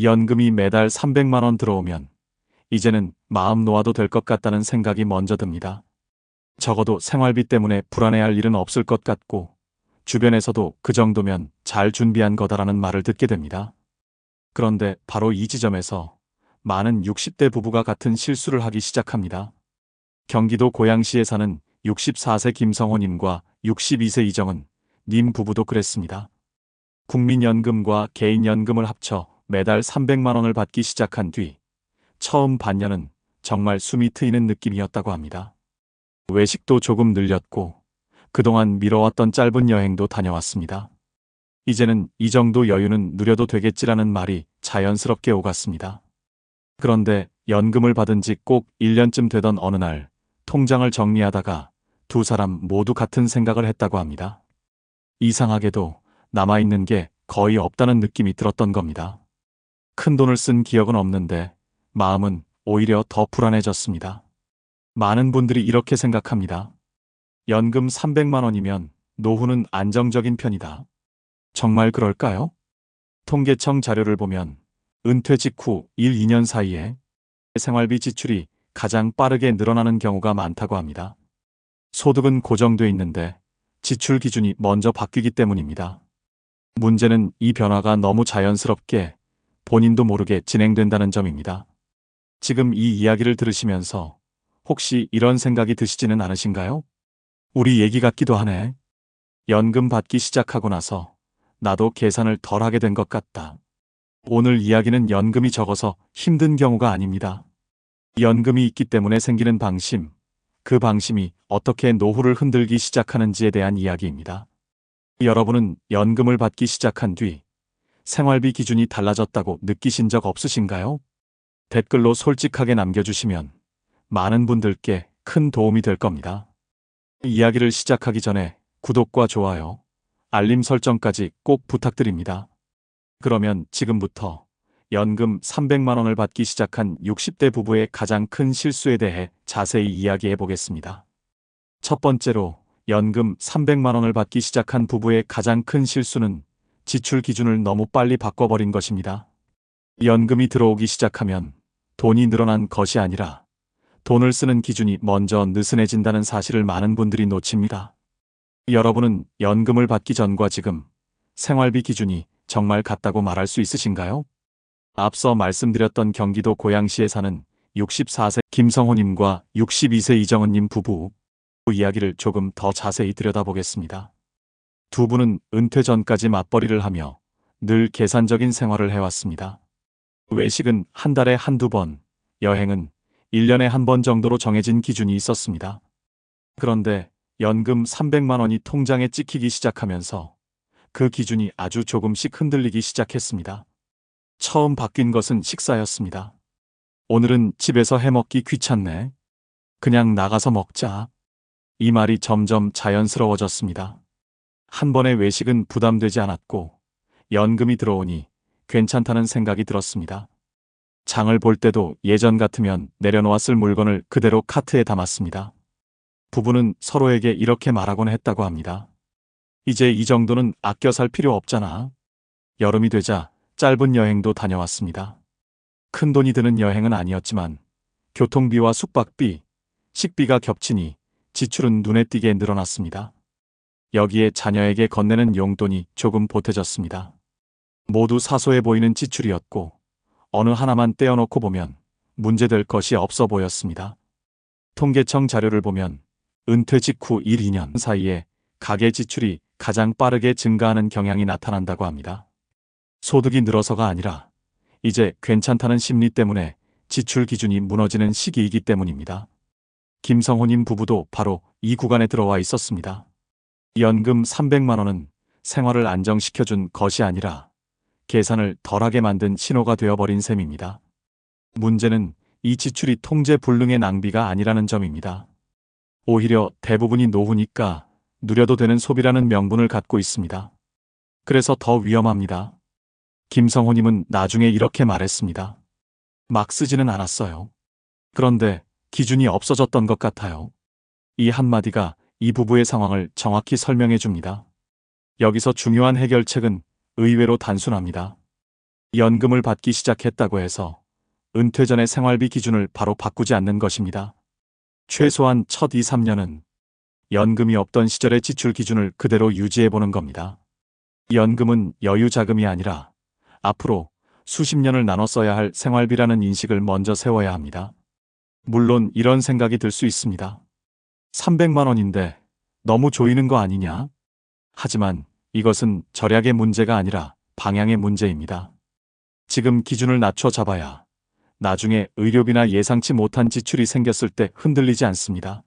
연금이 매달 300만 원 들어오면 이제는 마음 놓아도 될 것 같다는 생각이 먼저 듭니다. 적어도 생활비 때문에 불안해할 일은 없을 것 같고 주변에서도 그 정도면 잘 준비한 거다라는 말을 듣게 됩니다. 그런데 바로 이 지점에서 많은 60대 부부가 같은 실수를 하기 시작합니다. 경기도 고양시에 사는 64세 김성호님과 62세 이정은 님 부부도 그랬습니다. 국민연금과 개인연금을 합쳐 매달 300만 원을 받기 시작한 뒤 처음 반년은 정말 숨이 트이는 느낌이었다고 합니다. 외식도 조금 늘렸고 그동안 미뤄왔던 짧은 여행도 다녀왔습니다. 이제는 이 정도 여유는 누려도 되겠지라는 말이 자연스럽게 오갔습니다. 그런데 연금을 받은 지 꼭 1년쯤 되던 어느 날 통장을 정리하다가 두 사람 모두 같은 생각을 했다고 합니다. 이상하게도 남아있는 게 거의 없다는 느낌이 들었던 겁니다. 큰 돈을 쓴 기억은 없는데 마음은 오히려 더 불안해졌습니다. 많은 분들이 이렇게 생각합니다. 연금 300만 원이면 노후는 안정적인 편이다. 정말 그럴까요? 통계청 자료를 보면 은퇴 직후 1, 2년 사이에 생활비 지출이 가장 빠르게 늘어나는 경우가 많다고 합니다. 소득은 고정돼 있는데 지출 기준이 먼저 바뀌기 때문입니다. 문제는 이 변화가 너무 자연스럽게 본인도 모르게 진행된다는 점입니다. 지금 이 이야기를 들으시면서 혹시 이런 생각이 드시지는 않으신가요? 우리 얘기 같기도 하네. 연금 받기 시작하고 나서 나도 계산을 덜 하게 된 것 같다. 오늘 이야기는 연금이 적어서 힘든 경우가 아닙니다. 연금이 있기 때문에 생기는 방심, 그 방심이 어떻게 노후를 흔들기 시작하는지에 대한 이야기입니다. 여러분은 연금을 받기 시작한 뒤 생활비 기준이 달라졌다고 느끼신 적 없으신가요? 댓글로 솔직하게 남겨주시면 많은 분들께 큰 도움이 될 겁니다. 이야기를 시작하기 전에 구독과 좋아요, 알림 설정까지 꼭 부탁드립니다. 그러면 지금부터 연금 300만 원을 받기 시작한 60대 부부의 가장 큰 실수에 대해 자세히 이야기해 보겠습니다. 첫 번째로 연금 300만 원을 받기 시작한 부부의 가장 큰 실수는 지출 기준을 너무 빨리 바꿔버린 것입니다. 연금이 들어오기 시작하면 돈이 늘어난 것이 아니라 돈을 쓰는 기준이 먼저 느슨해진다는 사실을 많은 분들이 놓칩니다. 여러분은 연금을 받기 전과 지금 생활비 기준이 정말 같다고 말할 수 있으신가요? 앞서 말씀드렸던 경기도 고양시에 사는 64세 김성호님과 62세 이정은님 부부 이야기를 조금 더 자세히 들여다보겠습니다. 두 분은 은퇴 전까지 맞벌이를 하며 늘 계산적인 생활을 해왔습니다. 외식은 한 달에 한두 번, 여행은 1년에 한 번 정도로 정해진 기준이 있었습니다. 그런데 연금 300만 원이 통장에 찍히기 시작하면서 그 기준이 아주 조금씩 흔들리기 시작했습니다. 처음 바뀐 것은 식사였습니다. 오늘은 집에서 해먹기 귀찮네. 그냥 나가서 먹자. 이 말이 점점 자연스러워졌습니다. 한 번의 외식은 부담되지 않았고 연금이 들어오니 괜찮다는 생각이 들었습니다. 장을 볼 때도 예전 같으면 내려놓았을 물건을 그대로 카트에 담았습니다. 부부는 서로에게 이렇게 말하곤 했다고 합니다. 이제 이 정도는 아껴 살 필요 없잖아. 여름이 되자 짧은 여행도 다녀왔습니다. 큰 돈이 드는 여행은 아니었지만 교통비와 숙박비, 식비가 겹치니 지출은 눈에 띄게 늘어났습니다. 여기에 자녀에게 건네는 용돈이 조금 보태졌습니다. 모두 사소해 보이는 지출이었고 어느 하나만 떼어놓고 보면 문제될 것이 없어 보였습니다. 통계청 자료를 보면 은퇴 직후 1, 2년 사이에 가계 지출이 가장 빠르게 증가하는 경향이 나타난다고 합니다. 소득이 늘어서가 아니라 이제 괜찮다는 심리 때문에 지출 기준이 무너지는 시기이기 때문입니다. 김성호님 부부도 바로 이 구간에 들어와 있었습니다. 연금 300만 원은 생활을 안정시켜준 것이 아니라 계산을 덜하게 만든 신호가 되어버린 셈입니다. 문제는 이 지출이 통제 불능의 낭비가 아니라는 점입니다. 오히려 대부분이 노후니까 누려도 되는 소비라는 명분을 갖고 있습니다. 그래서 더 위험합니다. 김성호님은 나중에 이렇게 말했습니다. 막 쓰지는 않았어요. 그런데 기준이 없어졌던 것 같아요. 이 한마디가 이 부부의 상황을 정확히 설명해 줍니다. 여기서 중요한 해결책은 의외로 단순합니다. 연금을 받기 시작했다고 해서 은퇴 전의 생활비 기준을 바로 바꾸지 않는 것입니다. 최소한 첫 2, 3년은 연금이 없던 시절의 지출 기준을 그대로 유지해보는 겁니다. 연금은 여유 자금이 아니라 앞으로 수십 년을 나눠 써야 할 생활비라는 인식을 먼저 세워야 합니다. 물론 이런 생각이 들 수 있습니다. 300만 원인데 너무 조이는 거 아니냐? 하지만 이것은 절약의 문제가 아니라 방향의 문제입니다. 지금 기준을 낮춰 잡아야 나중에 의료비나 예상치 못한 지출이 생겼을 때 흔들리지 않습니다.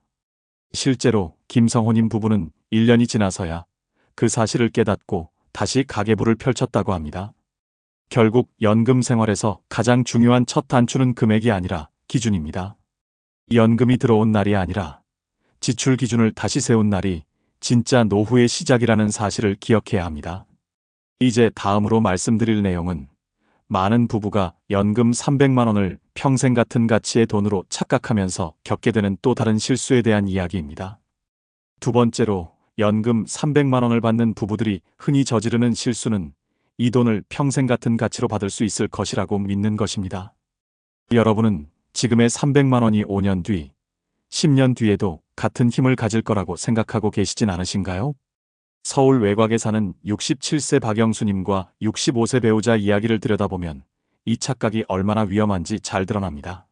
실제로 김성호님 부부는 1년이 지나서야 그 사실을 깨닫고 다시 가계부를 펼쳤다고 합니다. 결국 연금 생활에서 가장 중요한 첫 단추는 금액이 아니라 기준입니다. 연금이 들어온 날이 아니라 지출 기준을 다시 세운 날이 진짜 노후의 시작이라는 사실을 기억해야 합니다. 이제 다음으로 말씀드릴 내용은 많은 부부가 연금 300만 원을 평생 같은 가치의 돈으로 착각하면서 겪게 되는 또 다른 실수에 대한 이야기입니다. 두 번째로 연금 300만 원을 받는 부부들이 흔히 저지르는 실수는 이 돈을 평생 같은 가치로 받을 수 있을 것이라고 믿는 것입니다. 여러분은 지금의 300만 원이 5년 뒤, 10년 뒤에도 같은 힘을 가질 거라고 생각하고 계시진 않으신가요? 서울 외곽에 사는 67세 박영수님과 65세 배우자 이야기를 들여다보면 이 착각이 얼마나 위험한지 잘 드러납니다.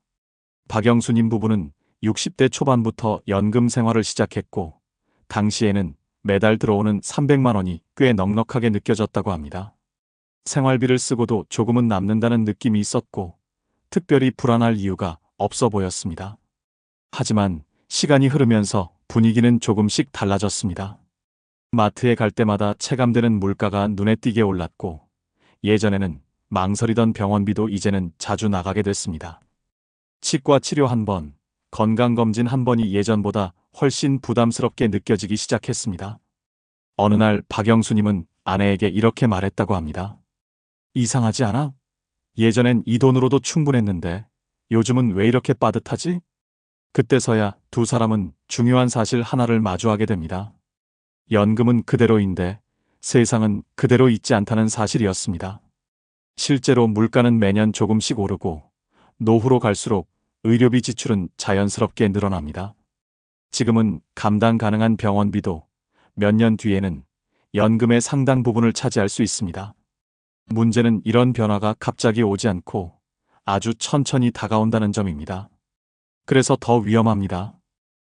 박영수님 부부는 60대 초반부터 연금 생활을 시작했고 당시에는 매달 들어오는 300만 원이 꽤 넉넉하게 느껴졌다고 합니다. 생활비를 쓰고도 조금은 남는다는 느낌이 있었고 특별히 불안할 이유가 없어 보였습니다. 하지만 시간이 흐르면서 분위기는 조금씩 달라졌습니다. 마트에 갈 때마다 체감되는 물가가 눈에 띄게 올랐고 예전에는 망설이던 병원비도 이제는 자주 나가게 됐습니다. 치과 치료 한 번, 건강검진 한 번이 예전보다 훨씬 부담스럽게 느껴지기 시작했습니다. 어느 날 박영수님은 아내에게 이렇게 말했다고 합니다. 이상하지 않아? 예전엔 이 돈으로도 충분했는데 요즘은 왜 이렇게 빠듯하지? 그때서야 두 사람은 중요한 사실 하나를 마주하게 됩니다. 연금은 그대로인데 세상은 그대로 있지 않다는 사실이었습니다. 실제로 물가는 매년 조금씩 오르고 노후로 갈수록 의료비 지출은 자연스럽게 늘어납니다. 지금은 감당 가능한 병원비도 몇 년 뒤에는 연금의 상당 부분을 차지할 수 있습니다. 문제는 이런 변화가 갑자기 오지 않고 아주 천천히 다가온다는 점입니다. 그래서 더 위험합니다.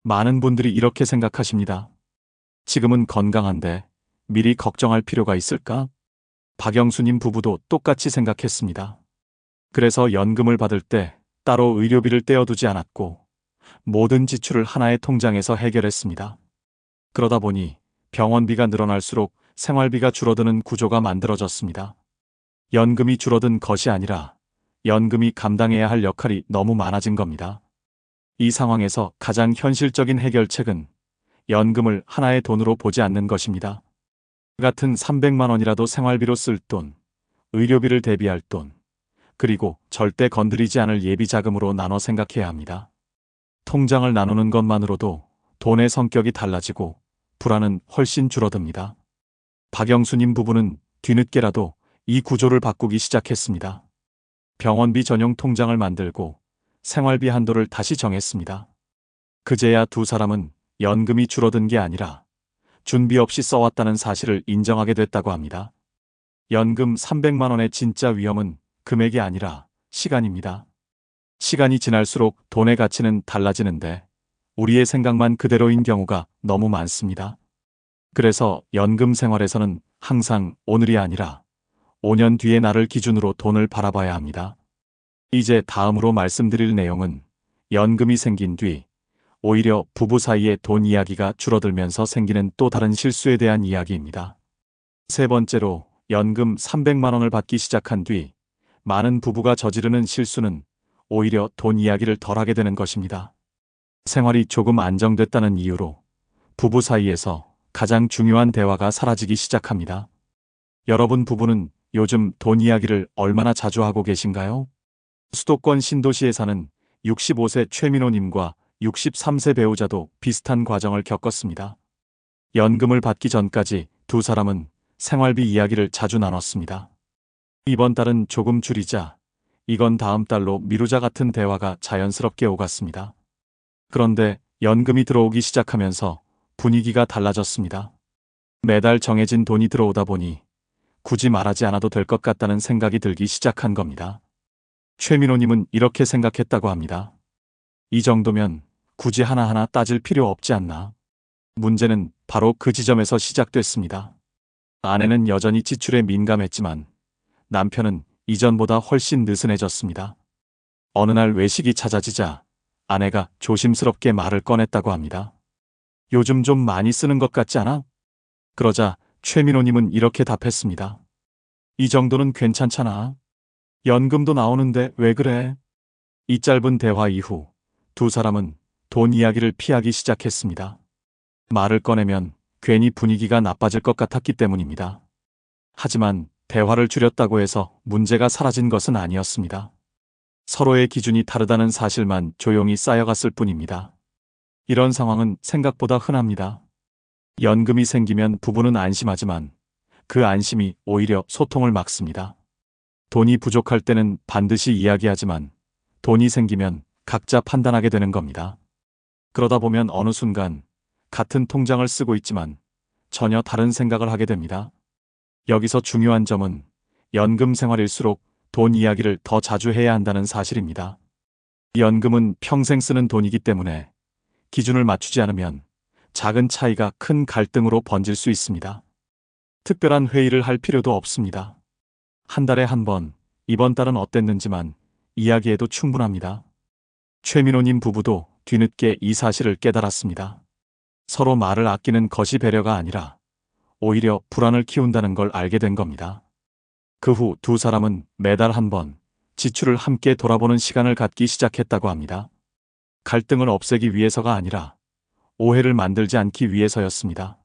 많은 분들이 이렇게 생각하십니다. 지금은 건강한데 미리 걱정할 필요가 있을까? 박영수님 부부도 똑같이 생각했습니다. 그래서 연금을 받을 때 따로 의료비를 떼어두지 않았고 모든 지출을 하나의 통장에서 해결했습니다. 그러다 보니 병원비가 늘어날수록 생활비가 줄어드는 구조가 만들어졌습니다. 연금이 줄어든 것이 아니라 연금이 감당해야 할 역할이 너무 많아진 겁니다. 이 상황에서 가장 현실적인 해결책은 연금을 하나의 돈으로 보지 않는 것입니다. 같은 300만 원이라도 생활비로 쓸 돈, 의료비를 대비할 돈, 그리고 절대 건드리지 않을 예비 자금으로 나눠 생각해야 합니다. 통장을 나누는 것만으로도 돈의 성격이 달라지고 불안은 훨씬 줄어듭니다. 박영수님 부부는 뒤늦게라도 이 구조를 바꾸기 시작했습니다. 병원비 전용 통장을 만들고 생활비 한도를 다시 정했습니다. 그제야 두 사람은 연금이 줄어든 게 아니라 준비 없이 써왔다는 사실을 인정하게 됐다고 합니다. 연금 300만 원의 진짜 위험은 금액이 아니라 시간입니다. 시간이 지날수록 돈의 가치는 달라지는데 우리의 생각만 그대로인 경우가 너무 많습니다. 그래서 연금 생활에서는 항상 오늘이 아니라 5년 뒤의 나를 기준으로 돈을 바라봐야 합니다. 이제 다음으로 말씀드릴 내용은 연금이 생긴 뒤 오히려 부부 사이의 돈 이야기가 줄어들면서 생기는 또 다른 실수에 대한 이야기입니다. 세 번째로 연금 300만 원을 받기 시작한 뒤 많은 부부가 저지르는 실수는 오히려 돈 이야기를 덜 하게 되는 것입니다. 생활이 조금 안정됐다는 이유로 부부 사이에서 가장 중요한 대화가 사라지기 시작합니다. 여러분 부부는 요즘 돈 이야기를 얼마나 자주 하고 계신가요? 수도권 신도시에 사는 65세 최민호님과 63세 배우자도 비슷한 과정을 겪었습니다. 연금을 받기 전까지 두 사람은 생활비 이야기를 자주 나눴습니다. 이번 달은 조금 줄이자, 이건 다음 달로 미루자 같은 대화가 자연스럽게 오갔습니다. 그런데 연금이 들어오기 시작하면서 분위기가 달라졌습니다. 매달 정해진 돈이 들어오다 보니 굳이 말하지 않아도 될 것 같다는 생각이 들기 시작한 겁니다. 최민호님은 이렇게 생각했다고 합니다. 이 정도면 굳이 하나하나 따질 필요 없지 않나. 문제는 바로 그 지점에서 시작됐습니다. 아내는 여전히 지출에 민감했지만 남편은 이전보다 훨씬 느슨해졌습니다. 어느 날 외식이 찾아지자 아내가 조심스럽게 말을 꺼냈다고 합니다. 요즘 좀 많이 쓰는 것 같지 않아? 그러자 최민호님은 이렇게 답했습니다. 이 정도는 괜찮잖아. 연금도 나오는데 왜 그래? 이 짧은 대화 이후 두 사람은 돈 이야기를 피하기 시작했습니다. 말을 꺼내면 괜히 분위기가 나빠질 것 같았기 때문입니다. 하지만 대화를 줄였다고 해서 문제가 사라진 것은 아니었습니다. 서로의 기준이 다르다는 사실만 조용히 쌓여갔을 뿐입니다. 이런 상황은 생각보다 흔합니다. 연금이 생기면 부부는 안심하지만 그 안심이 오히려 소통을 막습니다. 돈이 부족할 때는 반드시 이야기하지만 돈이 생기면 각자 판단하게 되는 겁니다. 그러다 보면 어느 순간 같은 통장을 쓰고 있지만 전혀 다른 생각을 하게 됩니다. 여기서 중요한 점은 연금 생활일수록 돈 이야기를 더 자주 해야 한다는 사실입니다. 연금은 평생 쓰는 돈이기 때문에 기준을 맞추지 않으면 작은 차이가 큰 갈등으로 번질 수 있습니다. 특별한 회의를 할 필요도 없습니다. 한 달에 한 번, 이번 달은 어땠는지만 이야기해도 충분합니다. 최민호님 부부도 뒤늦게 이 사실을 깨달았습니다. 서로 말을 아끼는 것이 배려가 아니라 오히려 불안을 키운다는 걸 알게 된 겁니다. 그 후 두 사람은 매달 한 번 지출을 함께 돌아보는 시간을 갖기 시작했다고 합니다. 갈등을 없애기 위해서가 아니라 오해를 만들지 않기 위해서였습니다.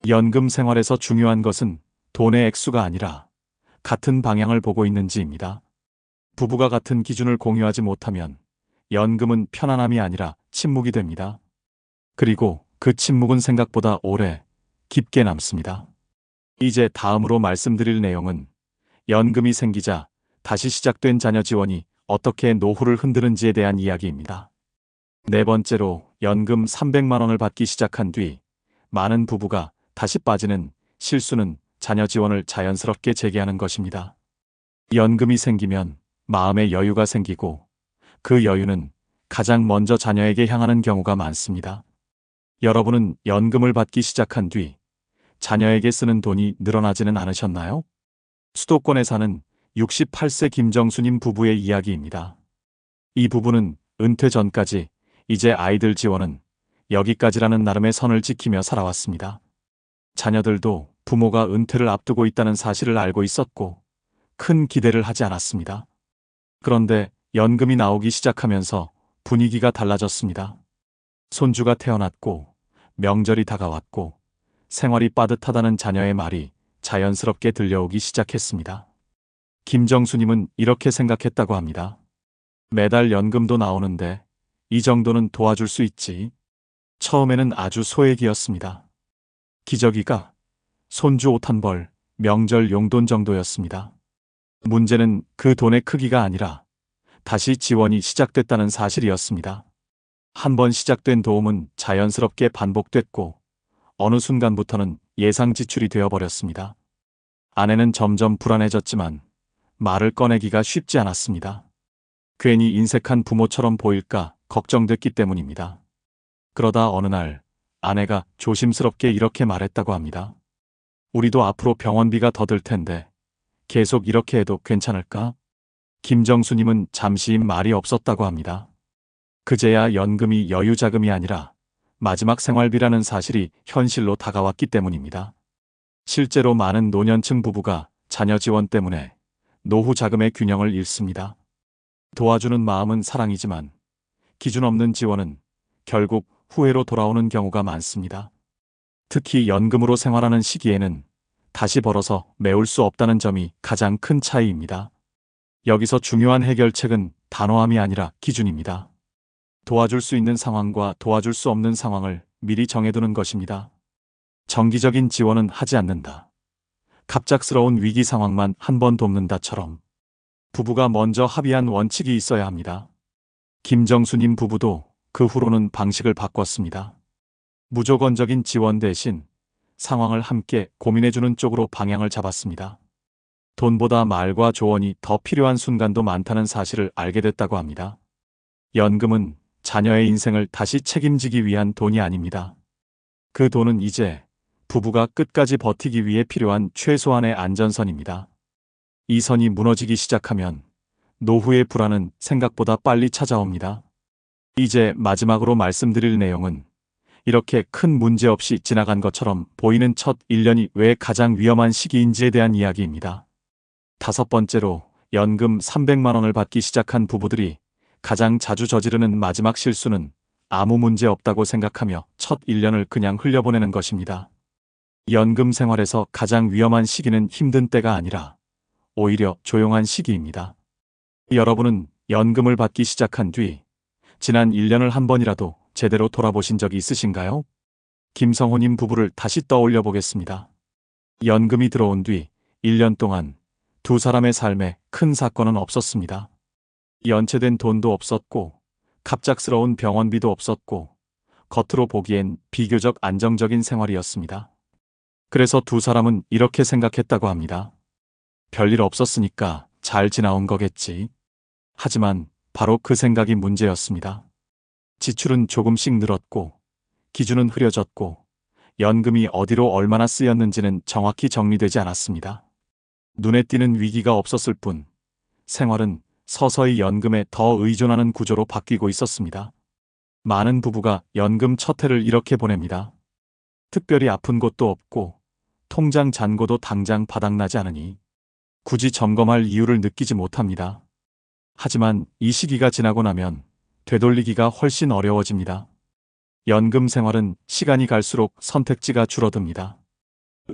연금 생활에서 중요한 것은 돈의 액수가 아니라 같은 방향을 보고 있는지입니다. 부부가 같은 기준을 공유하지 못하면 연금은 편안함이 아니라 침묵이 됩니다. 그리고 그 침묵은 생각보다 오래 깊게 남습니다. 이제 다음으로 말씀드릴 내용은 연금이 생기자 다시 시작된 자녀 지원이 어떻게 노후를 흔드는지에 대한 이야기입니다. 네 번째로 연금 300만 원을 받기 시작한 뒤 많은 부부가 다시 빠지는 실수는 자녀 지원을 자연스럽게 재개하는 것입니다. 연금이 생기면 마음의 여유가 생기고 그 여유는 가장 먼저 자녀에게 향하는 경우가 많습니다. 여러분은 연금을 받기 시작한 뒤 자녀에게 쓰는 돈이 늘어나지는 않으셨나요? 수도권에 사는 68세 김정수님 부부의 이야기입니다. 이 부부는 은퇴 전까지 이제 아이들 지원은 여기까지라는 나름의 선을 지키며 살아왔습니다. 자녀들도 부모가 은퇴를 앞두고 있다는 사실을 알고 있었고 큰 기대를 하지 않았습니다. 그런데 연금이 나오기 시작하면서 분위기가 달라졌습니다. 손주가 태어났고 명절이 다가왔고 생활이 빠듯하다는 자녀의 말이 자연스럽게 들려오기 시작했습니다. 김정수님은 이렇게 생각했다고 합니다. 매달 연금도 나오는데 이 정도는 도와줄 수 있지. 처음에는 아주 소액이었습니다. 기저귀가, 손주 옷 한 벌, 명절 용돈 정도였습니다. 문제는 그 돈의 크기가 아니라 다시 지원이 시작됐다는 사실이었습니다. 한 번 시작된 도움은 자연스럽게 반복됐고 어느 순간부터는 예상 지출이 되어버렸습니다. 아내는 점점 불안해졌지만 말을 꺼내기가 쉽지 않았습니다. 괜히 인색한 부모처럼 보일까 걱정됐기 때문입니다. 그러다 어느 날 아내가 조심스럽게 이렇게 말했다고 합니다. 우리도 앞으로 병원비가 더 들 텐데 계속 이렇게 해도 괜찮을까? 김정수님은 잠시 말이 없었다고 합니다. 그제야 연금이 여유자금이 아니라 마지막 생활비라는 사실이 현실로 다가왔기 때문입니다. 실제로 많은 노년층 부부가 자녀 지원 때문에 노후 자금의 균형을 잃습니다. 도와주는 마음은 사랑이지만 기준 없는 지원은 결국 후회로 돌아오는 경우가 많습니다. 특히 연금으로 생활하는 시기에는 다시 벌어서 메울 수 없다는 점이 가장 큰 차이입니다. 여기서 중요한 해결책은 단호함이 아니라 기준입니다. 도와줄 수 있는 상황과 도와줄 수 없는 상황을 미리 정해두는 것입니다. 정기적인 지원은 하지 않는다. 갑작스러운 위기 상황만 한 번 돕는다처럼 부부가 먼저 합의한 원칙이 있어야 합니다. 김정수님 부부도 그 후로는 방식을 바꿨습니다. 무조건적인 지원 대신 상황을 함께 고민해주는 쪽으로 방향을 잡았습니다. 돈보다 말과 조언이 더 필요한 순간도 많다는 사실을 알게 됐다고 합니다. 연금은 자녀의 인생을 다시 책임지기 위한 돈이 아닙니다. 그 돈은 이제 부부가 끝까지 버티기 위해 필요한 최소한의 안전선입니다. 이 선이 무너지기 시작하면 노후의 불안은 생각보다 빨리 찾아옵니다. 이제 마지막으로 말씀드릴 내용은 이렇게 큰 문제 없이 지나간 것처럼 보이는 첫 1년이 왜 가장 위험한 시기인지에 대한 이야기입니다. 다섯 번째로 연금 300만 원을 받기 시작한 부부들이 가장 자주 저지르는 마지막 실수는 아무 문제 없다고 생각하며 첫 1년을 그냥 흘려보내는 것입니다. 연금 생활에서 가장 위험한 시기는 힘든 때가 아니라 오히려 조용한 시기입니다. 여러분은 연금을 받기 시작한 뒤 지난 1년을 한 번이라도 제대로 돌아보신 적이 있으신가요? 김성호님 부부를 다시 떠올려 보겠습니다. 연금이 들어온 뒤 1년 동안 두 사람의 삶에 큰 사건은 없었습니다. 연체된 돈도 없었고 갑작스러운 병원비도 없었고 겉으로 보기엔 비교적 안정적인 생활이었습니다. 그래서 두 사람은 이렇게 생각했다고 합니다. 별일 없었으니까 잘 지나온 거겠지. 하지만 바로 그 생각이 문제였습니다. 지출은 조금씩 늘었고 기준은 흐려졌고 연금이 어디로 얼마나 쓰였는지는 정확히 정리되지 않았습니다. 눈에 띄는 위기가 없었을 뿐 생활은 서서히 연금에 더 의존하는 구조로 바뀌고 있었습니다. 많은 부부가 연금 첫 해를 이렇게 보냅니다. 특별히 아픈 곳도 없고 통장 잔고도 당장 바닥나지 않으니 굳이 점검할 이유를 느끼지 못합니다. 하지만 이 시기가 지나고 나면 되돌리기가 훨씬 어려워집니다. 연금 생활은 시간이 갈수록 선택지가 줄어듭니다.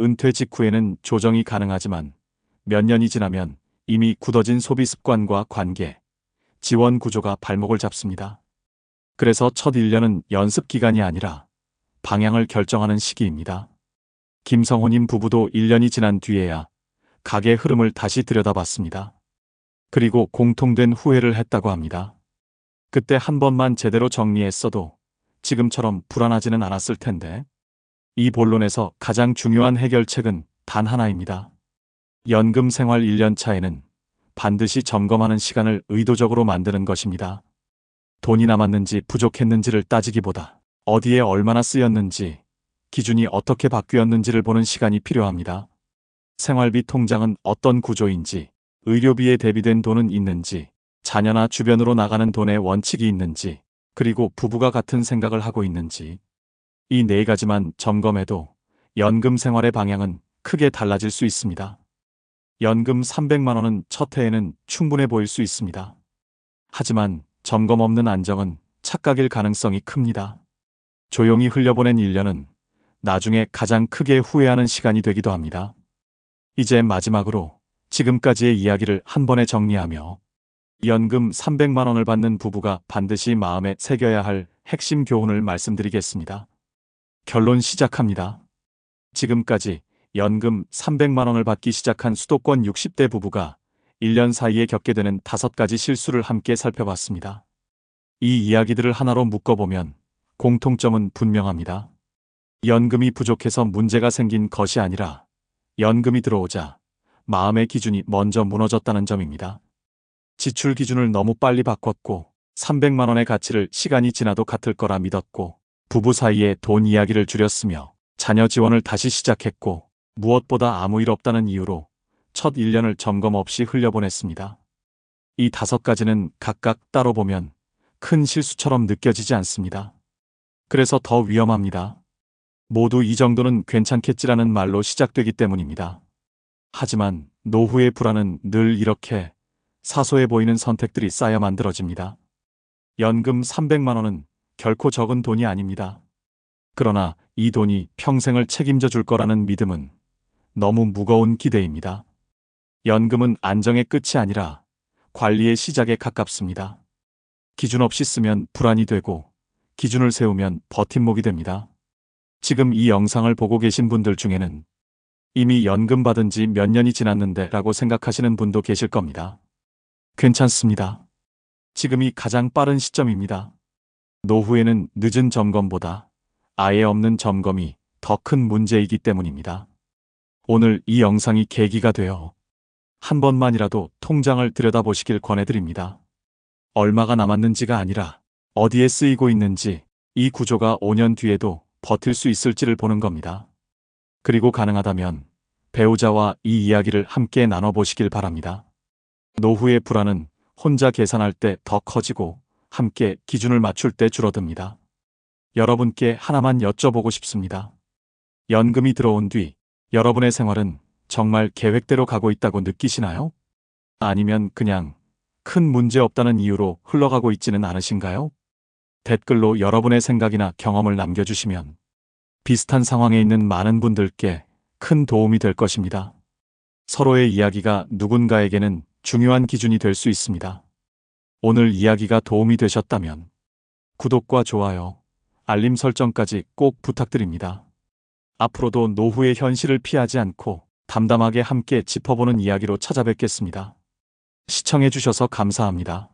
은퇴 직후에는 조정이 가능하지만 몇 년이 지나면 이미 굳어진 소비 습관과 관계, 지원 구조가 발목을 잡습니다. 그래서 첫 1년은 연습 기간이 아니라 방향을 결정하는 시기입니다. 김성호님 부부도 1년이 지난 뒤에야 가게 흐름을 다시 들여다봤습니다. 그리고 공통된 후회를 했다고 합니다. 그때 한 번만 제대로 정리했어도 지금처럼 불안하지는 않았을 텐데. 이 본론에서 가장 중요한 해결책은 단 하나입니다. 연금 생활 1년 차에는 반드시 점검하는 시간을 의도적으로 만드는 것입니다. 돈이 남았는지 부족했는지를 따지기보다 어디에 얼마나 쓰였는지, 기준이 어떻게 바뀌었는지를 보는 시간이 필요합니다. 생활비 통장은 어떤 구조인지, 의료비에 대비된 돈은 있는지, 자녀나 주변으로 나가는 돈의 원칙이 있는지, 그리고 부부가 같은 생각을 하고 있는지, 이 네 가지만 점검해도 연금 생활의 방향은 크게 달라질 수 있습니다. 연금 300만 원은 첫 해에는 충분해 보일 수 있습니다. 하지만 점검 없는 안정은 착각일 가능성이 큽니다. 조용히 흘려보낸 1년은 나중에 가장 크게 후회하는 시간이 되기도 합니다. 이제 마지막으로 지금까지의 이야기를 한 번에 정리하며 연금 300만 원을 받는 부부가 반드시 마음에 새겨야 할 핵심 교훈을 말씀드리겠습니다. 결론 시작합니다. 지금까지 연금 300만 원을 받기 시작한 수도권 60대 부부가 1년 사이에 겪게 되는 5가지 실수를 함께 살펴봤습니다. 이 이야기들을 하나로 묶어보면 공통점은 분명합니다. 연금이 부족해서 문제가 생긴 것이 아니라 연금이 들어오자 마음의 기준이 먼저 무너졌다는 점입니다. 지출 기준을 너무 빨리 바꿨고 300만 원의 가치를 시간이 지나도 같을 거라 믿었고 부부 사이에 돈 이야기를 줄였으며 자녀 지원을 다시 시작했고 무엇보다 아무 일 없다는 이유로 첫 1년을 점검 없이 흘려보냈습니다. 이 5가지는 각각 따로 보면 큰 실수처럼 느껴지지 않습니다. 그래서 더 위험합니다. 모두 이 정도는 괜찮겠지라는 말로 시작되기 때문입니다. 하지만 노후의 불안은 늘 이렇게 사소해 보이는 선택들이 쌓여 만들어집니다. 연금 300만 원은 결코 적은 돈이 아닙니다. 그러나 이 돈이 평생을 책임져 줄 거라는 믿음은 너무 무거운 기대입니다. 연금은 안정의 끝이 아니라 관리의 시작에 가깝습니다. 기준 없이 쓰면 불안이 되고 기준을 세우면 버팀목이 됩니다. 지금 이 영상을 보고 계신 분들 중에는 이미 연금 받은 지 몇 년이 지났는데 라고 생각하시는 분도 계실 겁니다. 괜찮습니다. 지금이 가장 빠른 시점입니다. 노후에는 늦은 점검보다 아예 없는 점검이 더 큰 문제이기 때문입니다. 오늘 이 영상이 계기가 되어 한 번만이라도 통장을 들여다보시길 권해드립니다. 얼마가 남았는지가 아니라 어디에 쓰이고 있는지, 이 구조가 5년 뒤에도 버틸 수 있을지를 보는 겁니다. 그리고 가능하다면 배우자와 이 이야기를 함께 나눠보시길 바랍니다. 노후의 불안은 혼자 계산할 때 더 커지고 함께 기준을 맞출 때 줄어듭니다. 여러분께 하나만 여쭤보고 싶습니다. 연금이 들어온 뒤 여러분의 생활은 정말 계획대로 가고 있다고 느끼시나요? 아니면 그냥 큰 문제 없다는 이유로 흘러가고 있지는 않으신가요? 댓글로 여러분의 생각이나 경험을 남겨주시면 비슷한 상황에 있는 많은 분들께 큰 도움이 될 것입니다. 서로의 이야기가 누군가에게는 중요한 기준이 될 수 있습니다. 오늘 이야기가 도움이 되셨다면 구독과 좋아요, 알림 설정까지 꼭 부탁드립니다. 앞으로도 노후의 현실을 피하지 않고 담담하게 함께 짚어보는 이야기로 찾아뵙겠습니다. 시청해주셔서 감사합니다.